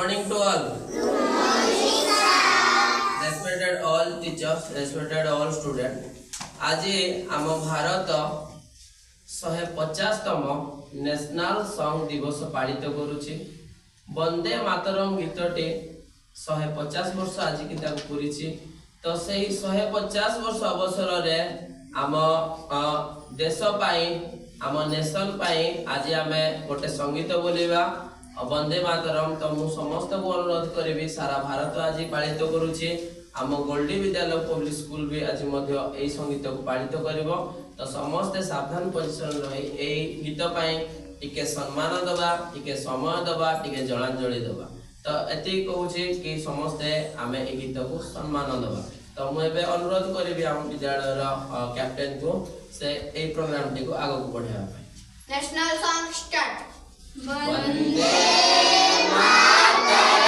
morning to all. Respected all teachers, respected all students. आज आम Bharat 150तम national song दिवस पालित करुछि। वंदे मातरम गीतटे 150 वर्ष आज की पूरी तो से 150 वर्ष अवसर रे आम देश पाई आम नेशन पाई आज आमे गोटे संगीत बोलिबा वंदे मातरम। तो मु समस्त को अनुरोध करी सारा भारत आज पालित करुछि। आम गोल्डी विद्यालय पब्लिक स्कूल भी आज मध्य संगीत को पालित करिवो। तो समस्त सावधान पोजिशन रही ए गीत पाई टिके सम्मान दबा, टिके समय दबा, टिके जलांजलि दबा। तो एति कहूछि कि समस्ते आमे ए गीत को सम्मान दबा। तो मु एबे अनुरोध करिवि आम विद्यालय कैप्टेन को से ए प्रोग्राम टी को आगो को बढ़ावा पाई। National song start. वंदे मातरम।